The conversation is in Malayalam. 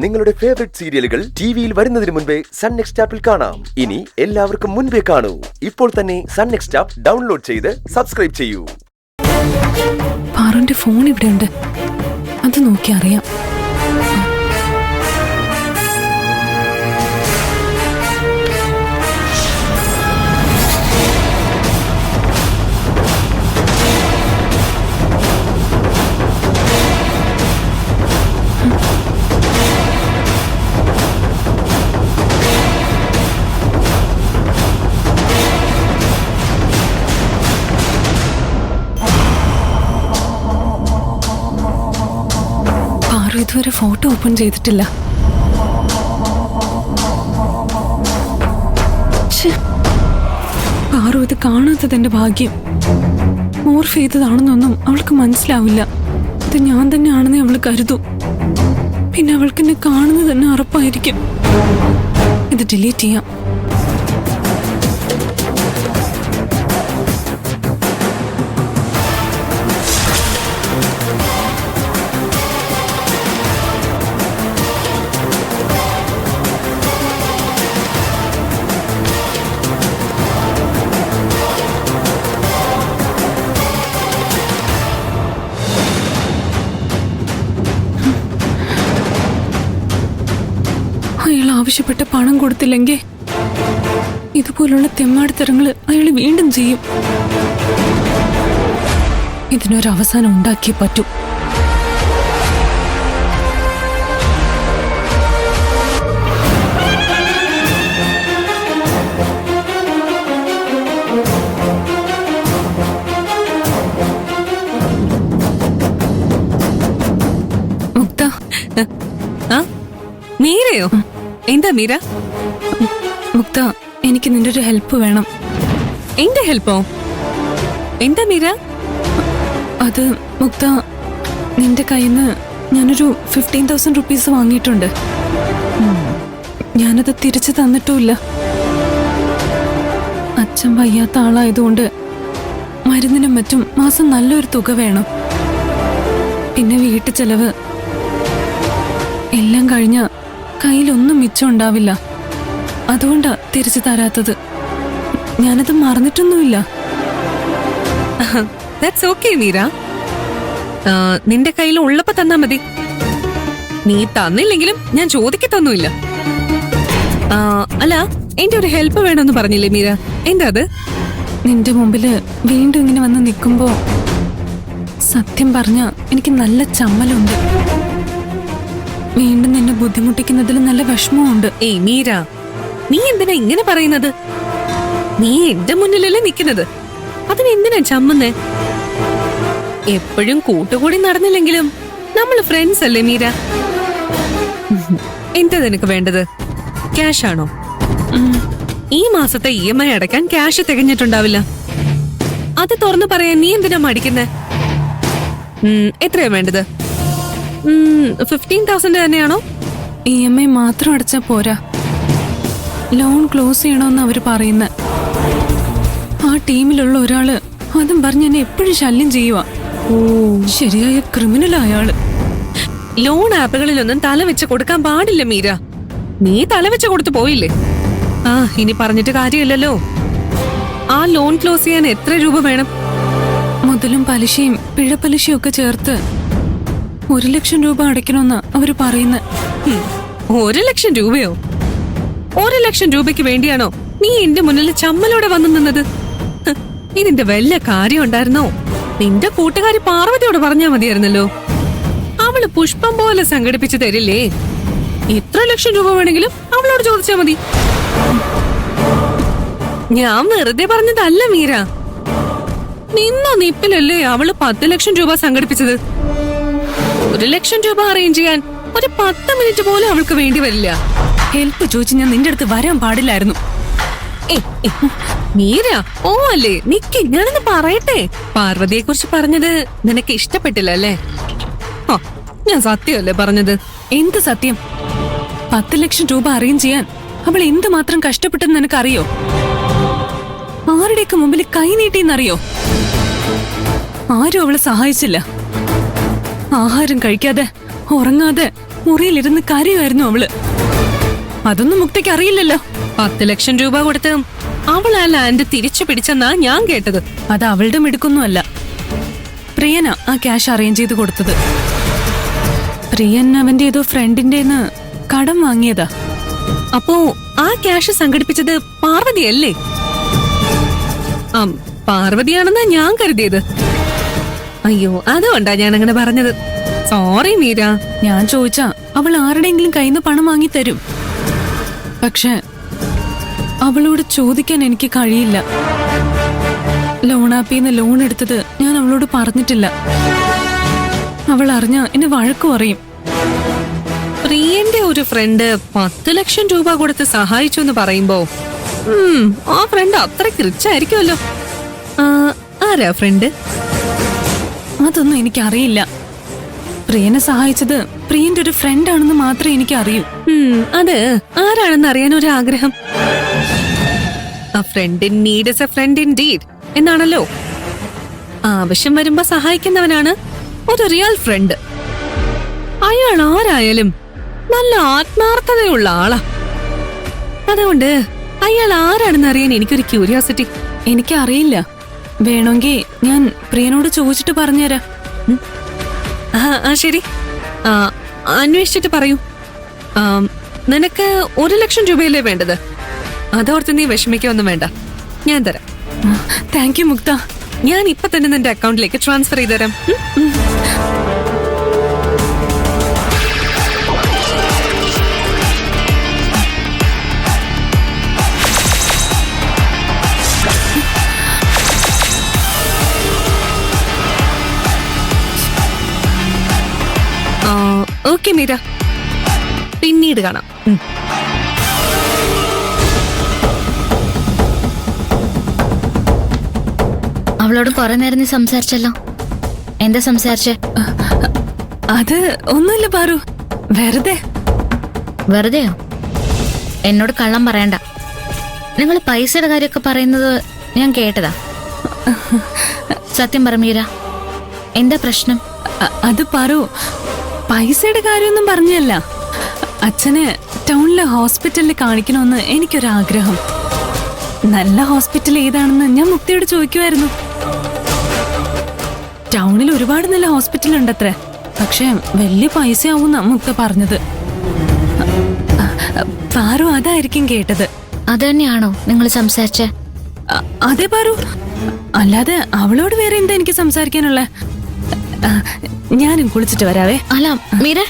നിങ്ങളുടെ ഫേവറേറ്റ് സീരിയലുകൾ ടിവിയിൽ വരുന്നതിന് മുൻപേ സൺ നെക്സ്റ്റ് ആപ്പിൽ കാണാം. ഇനി എല്ലാവർക്കും മുൻപേ കാണൂ. ഇപ്പോൾ തന്നെ സൺ നെക്സ്റ്റ് ആപ്പ് ഡൗൺലോഡ് ചെയ്ത് സബ്സ്ക്രൈബ് ചെയ്യൂ. പാറുന്റെ ഫോൺ ഇവിടെ ഉണ്ട്, അത് നോക്കി അറിയാം. ഇതുവരെ ഫോട്ടോ ഓപ്പൺ ചെയ്തിട്ടില്ല. പാറു ഇത് കാണാത്തത് എന്റെ ഭാഗ്യം. മോർഫ് ചെയ്തതാണെന്നൊന്നും അവൾക്ക് മനസ്സിലാവില്ല. ഇത് ഞാൻ തന്നെയാണെന്ന് അവൾ കരുതൂ. പിന്നെ അവൾക്ക് എന്നെ കാണുന്നത് തന്നെ ഉറപ്പായിരിക്കും. ഇത് ഡിലീറ്റ് ചെയ്യാം. അയാൾ ആവശ്യപ്പെട്ട പണം കൊടുത്തില്ലെങ്കിൽ ഇതുപോലുള്ള തെമ്മാടിത്തരങ്ങള് അയാൾ വീണ്ടും ചെയ്യും. ഇതിനൊരവസാനം ഉണ്ടാക്കിയേ പറ്റൂ. മുക്ത, മീരയോ? എന്താ മീര? മുക്ത, എനിക്ക് നിന്റെ ഒരു ഹെൽപ്പ് വേണം. എന്റെ ഹെൽപ്പോ? എന്താ മീര? അത് മുക്ത, നിന്റെ കയ്യിൽ നിന്ന് ഞാനൊരു 15,000 റുപ്പീസ് വാങ്ങിയിട്ടുണ്ട്. ഞാനത് തിരിച്ചു തന്നിട്ടുമില്ല. അച്ഛൻ വയ്യാത്ത ആളായതുകൊണ്ട് മരുന്നിനും മറ്റും മാസം നല്ലൊരു തുക വേണം. പിന്നെ വീട്ടു ചെലവ് എല്ലാം കഴിഞ്ഞ കയ്യിലൊന്നും മിച്ചം ഉണ്ടാവില്ല. അതുകൊണ്ടാ തിരിച്ചു തരാത്തത്. ഞാനത് മറന്നിട്ടൊന്നുമില്ല. That's okay Meera. നിന്റെ കയ്യിൽ ഉള്ളപ്പോ തന്നാ മതി. നീ തന്നില്ലെങ്കിലും ഞാൻ ചോദിക്കത്തൊന്നുമില്ല. അല്ല, എന്റെ ഒരു ഹെൽപ്പ് വേണമെന്ന് പറഞ്ഞില്ലേ മീര? എന്താ അത്? നിന്റെ മുമ്പില് വീണ്ടും ഇങ്ങനെ വന്ന് നിൽക്കുമ്പോ സത്യം പറഞ്ഞ എനിക്ക് നല്ല ചമ്മലുണ്ട്. വീണ്ടും നിന്നെ ബുദ്ധിമുട്ടിക്കുന്നതിൽ നല്ല വിഷമമുണ്ട്. ഏയ് മീര, നീ എന്തിനാ ഇങ്ങനെ പറയുന്നത്? നീ എന്റെ മുന്നിലല്ലേ നിൽക്കുന്നത്, അതിനെന്തിനാ ചമ്മുന്നേ? എപ്പോഴും കൂട്ടുകൂടി നടന്നില്ലെങ്കിലും നമ്മൾ ഫ്രണ്ട്സ് അല്ലേ മീര? എന്താ നിനക്ക് വേണ്ടത്? ക്യാഷ് ആണോ? ഈ മാസത്തെ EMI അടയ്ക്കാൻ ക്യാഷ് തികഞ്ഞിട്ടുണ്ടാവില്ല. അത് തുറന്നു പറയാൻ നീ എന്തിനാ മടിക്കുന്നേ? എത്രയാ വേണ്ടത്? 15,000 തന്നെയാണോ? EMI മാത്രം അടച്ചാ പോരാ, ലോൺ ക്ലോസ് ചെയ്യണമെന്ന് അവര് പറയുന്ന. ആ ടീമിലുള്ള ഒരാള് അതും പറഞ്ഞ് എന്നെ എപ്പോഴും ശല്യം ചെയ്യുക. ശരിയായ ക്രിമിനൽ അയാള്. ലോൺ ആപ്പുകളിലൊന്നും തല വെച്ച് കൊടുക്കാൻ പാടില്ല മീര. നീ തല വെച്ച് കൊടുത്തു പോയില്ലേ? ഇനി പറഞ്ഞിട്ട് കാര്യമില്ലല്ലോ. ആ ലോൺ ക്ലോസ് ചെയ്യാൻ എത്ര രൂപ വേണം? മുതലും പലിശയും പിഴപ്പലിശയും ഒക്കെ ചേർത്ത് 1,00,000 രൂപ അടയ്ക്കണമെന്നാ അവര് പറയുന്നത്. 1,00,000 രൂപയോ? 1,00,000 രൂപയ്ക്ക് വേണ്ടിയാണോ നീ എന്റെ മുന്നിൽ ചമ്മലോടെ വന്നു നിന്നത്? ഇതിന്റെ വല്ല കാര്യം ഉണ്ടായിരുന്നോ? നിന്റെ കൂട്ടുകാരി പാർവതിയോട് പറഞ്ഞാ മതിയായിരുന്നല്ലോ. അവള് പുഷ്പം പോലെ സംഘടിപ്പിച്ചു തരില്ലേ. എത്ര ലക്ഷം രൂപ വേണമെങ്കിലും അവളോട് ചോദിച്ചാ മതി. ഞാൻ വെറുതെ പറഞ്ഞതല്ല മീര. നിന്ന നിപ്പിലല്ലേ അവള് 10,00,000 രൂപ സംഘടിപ്പിച്ചത്. 1,00,000 രൂപ അറേഞ്ച് ചെയ്യാൻ ഒരു 10 മിനിറ്റ് പോലും അവൾക്ക് വേണ്ടി വരില്ല. ഹെൽപ്പ് ചോദിച്ച് ഞാൻ നിന്റെ അടുത്ത് വരാൻ പാടില്ലായിരുന്നു. മീര, ഓ അല്ലേ, നിക്ക്, ഞാനൊന്ന് പറയട്ടെ. പാർവതിയെ കുറിച്ച് പറഞ്ഞത് നിനക്ക് ഇഷ്ടപ്പെട്ടില്ല അല്ലേ? ഞാൻ സത്യമല്ലേ പറഞ്ഞത്? എന്ത് സത്യം? 10,00,000 രൂപ അറേഞ്ച് ചെയ്യാൻ അവൾ എന്തുമാത്രം കഷ്ടപ്പെട്ടെന്ന് നിനക്കറിയോ? ആരുടെയൊക്കെ മുമ്പിൽ കൈ നീട്ടിയെന്നറിയോ? ആരും അവളെ സഹായിച്ചില്ല. ആഹാരം കഴിക്കാതെ ഉറങ്ങാതെ മുറിയിലിരുന്ന് കരയുമായിരുന്നു അവള്. അതൊന്നും മുക്തയ്ക്ക് അറിയില്ലല്ലോ. 10 ലക്ഷം രൂപ കൊടുത്ത് അവൾ ആ ലാൻഡ് തിരിച്ചു പിടിച്ചെന്നാ ഞാൻ കേട്ടത്. അത് അവളുടെ മിടുക്കൊന്നുമല്ല. പ്രിയന ആ ക്യാഷ് അറേഞ്ച് ചെയ്ത് കൊടുത്തത്. പ്രിയൻ അവന്റെ ഏതോ ഫ്രണ്ടിന്റെന്ന് കടം വാങ്ങിയതാ. അപ്പോ ആ ക്യാഷ് സംഘടിപ്പിച്ചത് പാർവതിയല്ലേ? പാർവതിയാണെന്നാ ഞാൻ കരുതിയത്. അയ്യോ, അതുകൊണ്ടാ ഞാൻ അങ്ങനെ പറഞ്ഞത്. സോറി മീര. ഞാൻ ചോദിച്ചാ അവൾ ആരുടെയെങ്കിലും കയ്യിൽ നിന്ന് പണം വാങ്ങി തരും. പക്ഷെ അവളോട് ചോദിക്കാൻ എനിക്ക് കഴിയില്ല. ലോൺ ആപ്പിന്ന് ലോൺ എടുത്തത് ഞാൻ അവളോട് പറഞ്ഞിട്ടില്ല. അവൾ അറിഞ്ഞ എന്നെ വഴക്കു പറയും. പ്രിയന്റെ ഒരു ഫ്രണ്ട് 10 ലക്ഷം രൂപ കൊടുത്ത് സഹായിച്ചു എന്ന് പറയുമ്പോ ആ ഫ്രണ്ട് അത്രയ്ക്ക് റിച്ച് ആയിരിക്കുമല്ലോ. ആരാ ഫ്രണ്ട്? അതൊന്നും എനിക്കറിയില്ല. പ്രിയനെ സഹായിച്ചത് പ്രിയന്റെ ഒരു ഫ്രണ്ട് ആണെന്ന് മാത്രമേ എനിക്ക് അറിയൂ. അത് ആരാണെന്ന് അറിയാൻ ഒരു ആഗ്രഹം. A friend in need is a friend indeed എന്നാണല്ലോ. ആവശ്യം വരുമ്പോ സഹായിക്കുന്നവനാണ് ഒരു റിയൽ ഫ്രണ്ട്. അയാൾ ആരായാലും നല്ല ആത്മാർത്ഥതയുള്ള ആളാ. അതുകൊണ്ട് അയാൾ ആരാണെന്ന് അറിയാൻ എനിക്കൊരു ക്യൂരിയോസിറ്റി. എനിക്കറിയില്ല. വേണമെങ്കിൽ ഞാൻ പ്രിയനോട് ചോദിച്ചിട്ട് പറഞ്ഞുതരാം. ശരി, അന്വേഷിച്ചിട്ട് പറയൂ. നിനക്ക് 1 ലക്ഷം രൂപയല്ലേ വേണ്ടത്? അതോർത്ത് നീ വിഷമിക്കൊന്നും വേണ്ട, ഞാൻ തരാം. താങ്ക് യു മുക്ത. ഞാൻ ഇപ്പൊ തന്നെ നിന്റെ അക്കൗണ്ടിലേക്ക് ട്രാൻസ്ഫർ ചെയ്തുതരാം. ഓക്കെ മീര, പിന്നീട് കാണാം. അവളോട് കുറെ നേരം നീ സംസാരിച്ചല്ലോ. എന്താ സംസാരിച്ചേ? അത് ഒന്നുമില്ല പാറു, വെറുതെ. വെറുതെയോ? എന്നോട് കള്ളം പറയണ്ട. നിങ്ങൾ പൈസയുടെ കാര്യമൊക്കെ പറയുന്നത് ഞാൻ കേട്ടതാ. സത്യം പറ മീര, എന്താ പ്രശ്നം? അത് പാറു, പൈസയുടെ കാര്യമൊന്നും പറഞ്ഞല്ല. അച്ഛനെ ടൗണിലെ ഹോസ്പിറ്റലിൽ കാണിക്കണമെന്ന് എനിക്കൊരാഗ്രഹം. നല്ല ഹോസ്പിറ്റൽ ഏതാണെന്ന് ഞാൻ മുക്തയോട് ചോദിക്കുമായിരുന്നു. ടൗണിൽ ഒരുപാട് നല്ല ഹോസ്പിറ്റൽ ഉണ്ടത്രേ, പക്ഷെ വലിയ പൈസയാവുന്ന മുക്ത പറഞ്ഞത്. പാറു അതായിരിക്കും കേട്ടത്. അത് തന്നെയാണോ നിങ്ങൾ സംസാരിച്ചേ? അതെ പാറു, അല്ലാതെ അവളോട് വേറെ എന്താ എനിക്ക് സംസാരിക്കാനുള്ള? ഞാനും കുളിച്ചിട്ട് വരാവേ. അല്ല മീര,